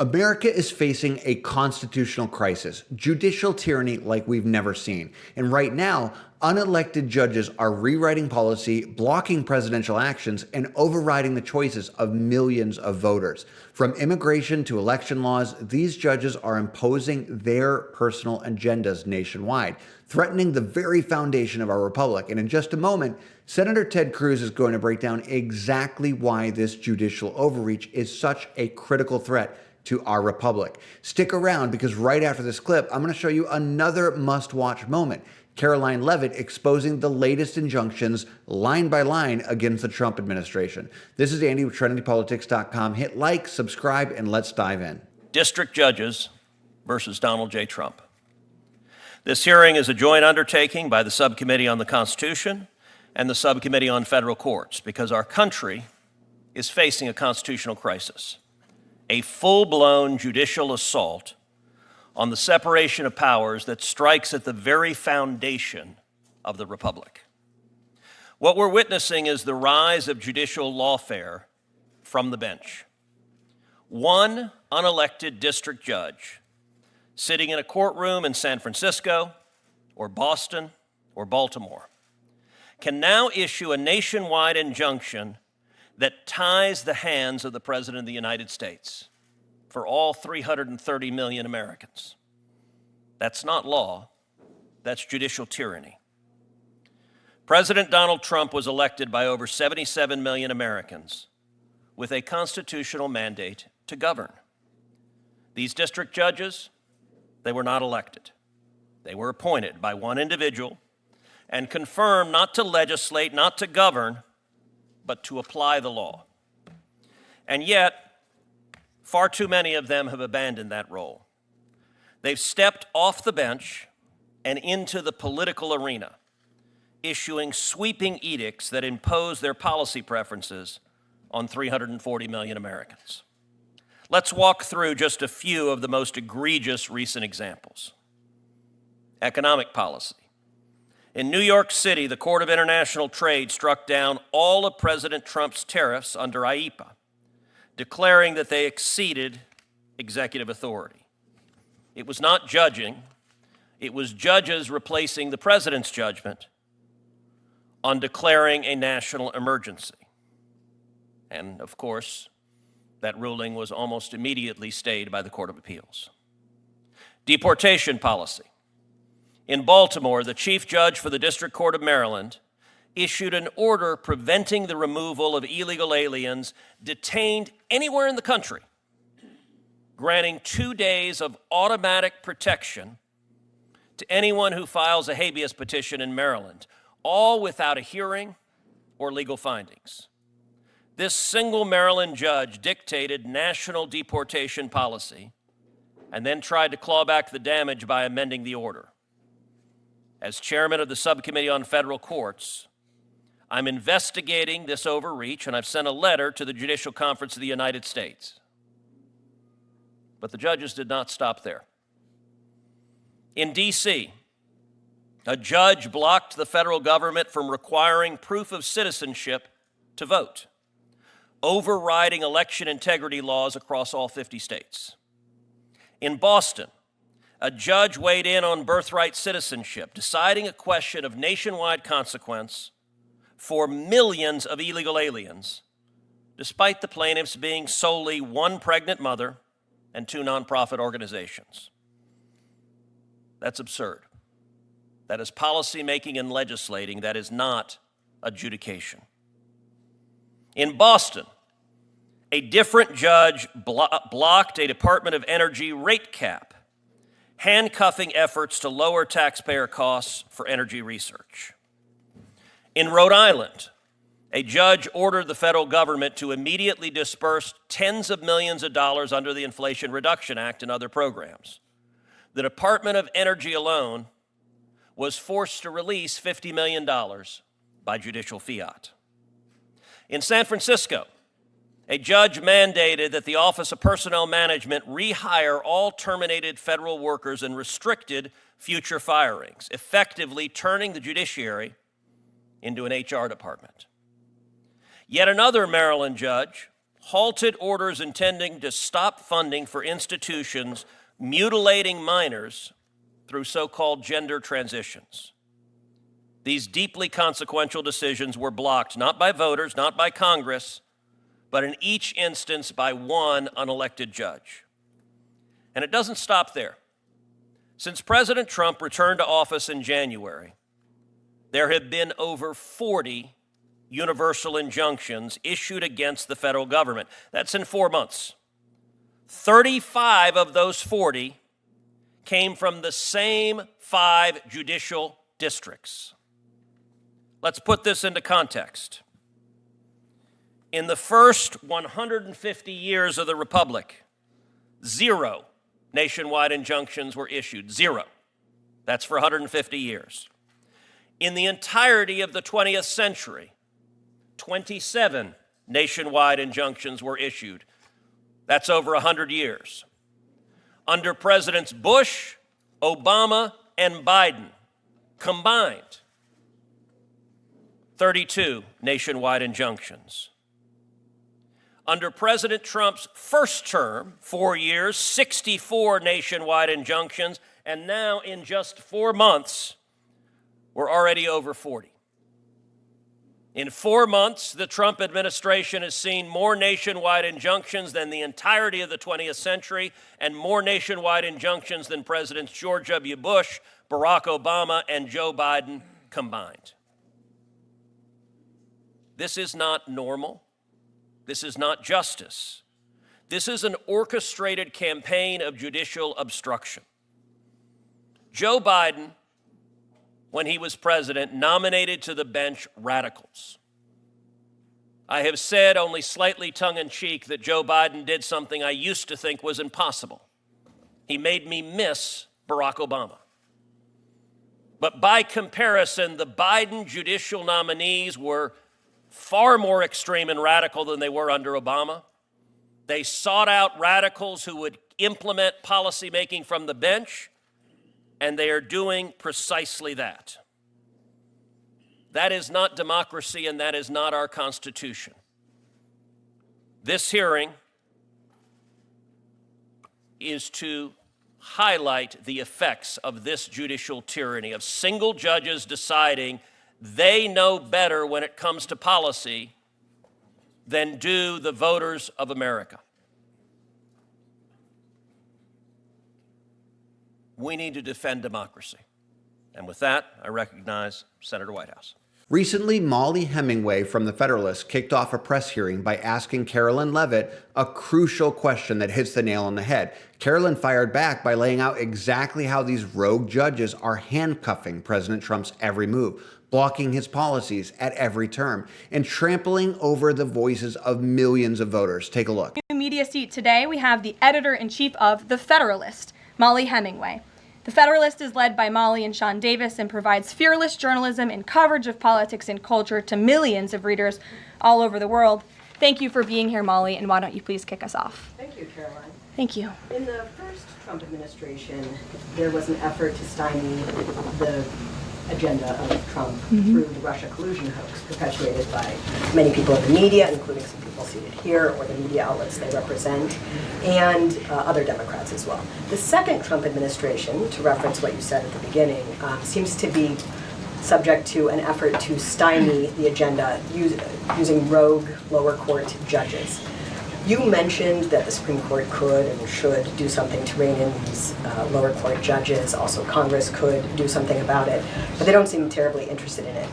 America is facing a constitutional crisis, judicial tyranny like we've never seen. And right now, unelected judges are rewriting policy, blocking presidential actions, and overriding the choices of millions of voters. From immigration to election laws, these judges are imposing their personal agendas nationwide, threatening the very foundation of our republic. And in just a moment, Senator Ted Cruz is going to break down exactly why this judicial overreach is such a critical threat to our republic. Stick around because right after this clip, I'm going to show you another must-watch moment. Karoline Leavitt exposing the latest injunctions line by line against the Trump administration. This is Andy with TrendyPolitics.com. Hit like, subscribe, and let's dive in. District judges versus Donald J. Trump. This hearing is a joint undertaking by the Subcommittee on the Constitution and the Subcommittee on Federal Courts because our country is facing a constitutional crisis. A full-blown judicial assault on the separation of powers that strikes at the very foundation of the republic. What we're witnessing is the rise of judicial lawfare from the bench. One unelected district judge sitting in a courtroom in San Francisco or Boston or Baltimore can now issue a nationwide injunction that ties the hands of the President of the United States for all 330 million Americans. That's not law, that's judicial tyranny. President Donald Trump was elected by over 77 million Americans with a constitutional mandate to govern. These district judges, they were not elected. They were appointed by one individual and confirmed not to legislate, not to govern, but to apply the law. And yet, far too many of them have abandoned that role. They've stepped off the bench and into the political arena, issuing sweeping edicts that impose their policy preferences on 340 million Americans. Let's walk through just a few of the most egregious recent examples. Economic policy. In New York City, the Court of International Trade struck down all of President Trump's tariffs under IEEPA, declaring that they exceeded executive authority. It was not judging, it was judges replacing the president's judgment on declaring a national emergency. And of course, that ruling was almost immediately stayed by the Court of Appeals. Deportation policy. In Baltimore, the chief judge for the District Court of Maryland issued an order preventing the removal of illegal aliens detained anywhere in the country, granting 2 days of automatic protection to anyone who files a habeas petition in Maryland, all without a hearing or legal findings. This single Maryland judge dictated national deportation policy and then tried to claw back the damage by amending the order. As chairman of the Subcommittee on Federal Courts, I'm investigating this overreach, and I've sent a letter to the Judicial Conference of the United States. But the judges did not stop there. In D.C., a judge blocked the federal government from requiring proof of citizenship to vote, overriding election integrity laws across all 50 states. In Boston, a judge weighed in on birthright citizenship, deciding a question of nationwide consequence for millions of illegal aliens, despite the plaintiffs being solely one pregnant mother and 2 nonprofit organizations. That's absurd. That is policymaking and legislating. That is not adjudication. In Boston, a different judge blocked a Department of Energy rate cap, handcuffing efforts to lower taxpayer costs for energy research. In Rhode Island, a judge ordered the federal government to immediately disperse tens of millions of dollars under the Inflation Reduction Act and other programs. The Department of Energy alone was forced to release $50 million by judicial fiat. In San Francisco, a judge mandated that the Office of Personnel Management rehire all terminated federal workers and restricted future firings, effectively turning the judiciary into an HR department. Yet another Maryland judge halted orders intending to stop funding for institutions mutilating minors through so-called gender transitions. These deeply consequential decisions were blocked not by voters, not by Congress, but in each instance by one unelected judge. And it doesn't stop there. Since President Trump returned to office in January, there have been over 40 universal injunctions issued against the federal government. That's in 4 months. 35 of those 40 came from the same 5 judicial districts. Let's put this into context. In the first 150 years of the Republic, 0 nationwide injunctions were issued. 0. That's for 150 years. In the entirety of the 20th century, 27 nationwide injunctions were issued. That's over 100 years. Under Presidents Bush, Obama, and Biden combined, 32 nationwide injunctions. Under President Trump's first term, 4 years, 64 nationwide injunctions, and now in just 4 months, we're already over 40. In 4 months, the Trump administration has seen more nationwide injunctions than the entirety of the 20th century and more nationwide injunctions than Presidents George W. Bush, Barack Obama, and Joe Biden combined. This is not normal. This is not justice. This is an orchestrated campaign of judicial obstruction. Joe Biden, when he was president, nominated to the bench radicals. I have said, only slightly tongue-in-cheek, that Joe Biden did something I used to think was impossible. He made me miss Barack Obama. But by comparison, the Biden judicial nominees were far more extreme and radical than they were under Obama. They sought out radicals who would implement policymaking from the bench, and they are doing precisely that. That is not democracy, and that is not our Constitution. This hearing is to highlight the effects of this judicial tyranny, of single judges deciding they know better when it comes to policy than do the voters of America. We need to defend democracy. And with that, I recognize Senator Whitehouse. Recently, Molly Hemingway from The Federalist kicked off a press hearing by asking Karoline Leavitt a crucial question that hits the nail on the head. Karoline fired back by laying out exactly how these rogue judges are handcuffing President Trump's every move, blocking his policies at every term, and trampling over the voices of millions of voters. Take a look. New media seat today, we have the editor-in-chief of The Federalist, Molly Hemingway. The Federalist is led by Molly and Sean Davis and provides fearless journalism and coverage of politics and culture to millions of readers all over the world. Thank you for being here, Molly, and why don't you please kick us off? Thank you, Karoline. Thank you. In the first Trump administration, there was an effort to stymie the agenda of Trump through the Russia collusion hoax perpetuated by many people in the media, including some people seated here, or the media outlets they represent, and other Democrats as well. The second Trump administration, to reference what you said at the beginning, seems to be subject to an effort to stymie the agenda using rogue lower court judges. You mentioned that the Supreme Court could and should do something to rein in these lower court judges. Also, Congress could do something about it, but they don't seem terribly interested in it.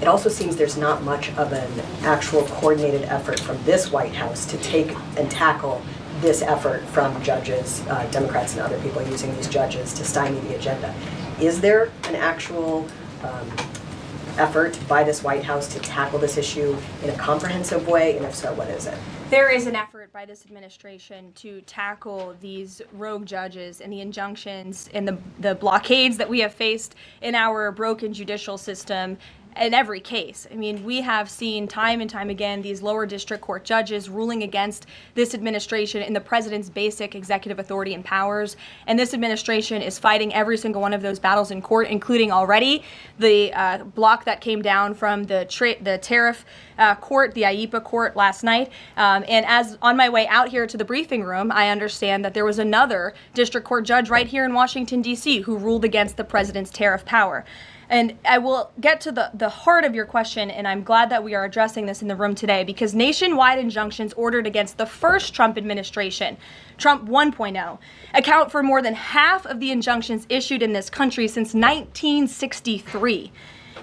It also seems there's not much of an actual coordinated effort from this White House to take and tackle this effort from judges, Democrats and other people using these judges to stymie the agenda. Is there an actual effort by this White House to tackle this issue in a comprehensive way, and if so, what is it? There is an effort by this administration to tackle these rogue judges and the injunctions and the blockades that we have faced in our broken judicial system. in every case. I mean, we have seen time and time again these lower district court judges ruling against this administration in the president's basic executive authority and powers. And this administration is fighting every single one of those battles in court, including already the block that came down from the tariff court, the IEPA court last night. And as on my way out here to the briefing room, I understand that there was another district court judge right here in Washington, D.C., who ruled against the president's tariff power. And I will get to the heart of your question, and I'm glad that we are addressing this in the room today, because nationwide injunctions ordered against the first Trump administration, Trump 1.0, account for more than half of the injunctions issued in this country since 1963.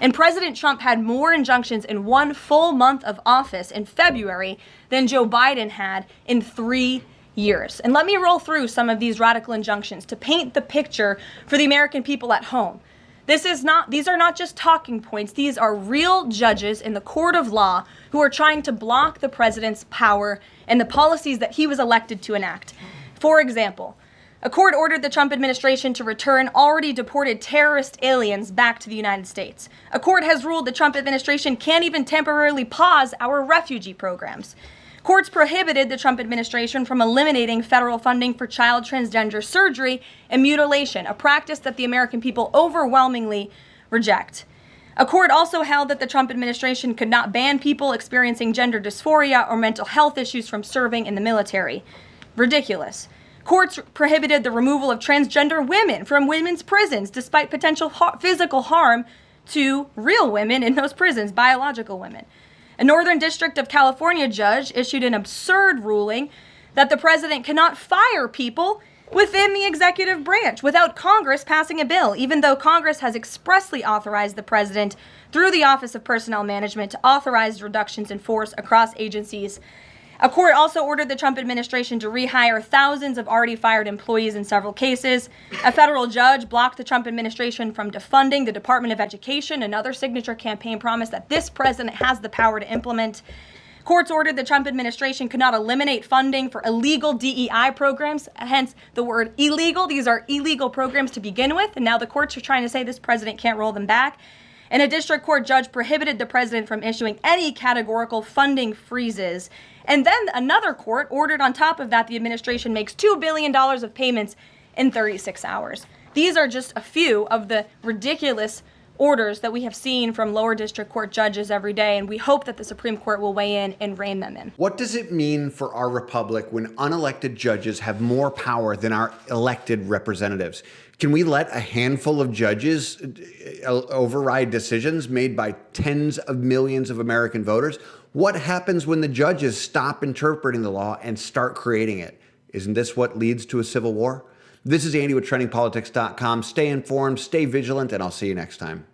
And President Trump had more injunctions in one full month of office in February than Joe Biden had in 3 years. And let me roll through some of these radical injunctions to paint the picture for the American people at home. These are not just talking points. These are real judges in the court of law who are trying to block the president's power and the policies that he was elected to enact. For example, a court ordered the Trump administration to return already deported terrorist aliens back to the United States. A court has ruled the Trump administration can't even temporarily pause our refugee programs. Courts prohibited the Trump administration from eliminating federal funding for child transgender surgery and mutilation, a practice that the American people overwhelmingly reject. A court also held that the Trump administration could not ban people experiencing gender dysphoria or mental health issues from serving in the military. Ridiculous. Courts prohibited the removal of transgender women from women's prisons, despite potential physical harm to real women in those prisons, biological women. A Northern District of California judge issued an absurd ruling that the president cannot fire people within the executive branch without Congress passing a bill, even though Congress has expressly authorized the president through the Office of Personnel Management to authorize reductions in force across agencies. A court also ordered the Trump administration to rehire thousands of already fired employees in several cases. A federal judge blocked the Trump administration from defunding the Department of Education, another signature campaign promise that this president has the power to implement. Courts ordered the Trump administration could not eliminate funding for illegal DEI programs, hence the word illegal. These are illegal programs to begin with, and now the courts are trying to say this president can't roll them back. And a district court judge prohibited the president from issuing any categorical funding freezes. And then another court ordered on top of that the administration makes $2 billion of payments in 36 hours. These are just a few of the ridiculous orders that we have seen from lower district court judges every day, and we hope that the Supreme Court will weigh in and rein them in. What does it mean for our republic when unelected judges have more power than our elected representatives? Can we let a handful of judges override decisions made by tens of millions of American voters? What happens when the judges stop interpreting the law and start creating it? Isn't this what leads to a civil war? This is Andy with TrendingPolitics.com. Stay informed, stay vigilant, and I'll see you next time.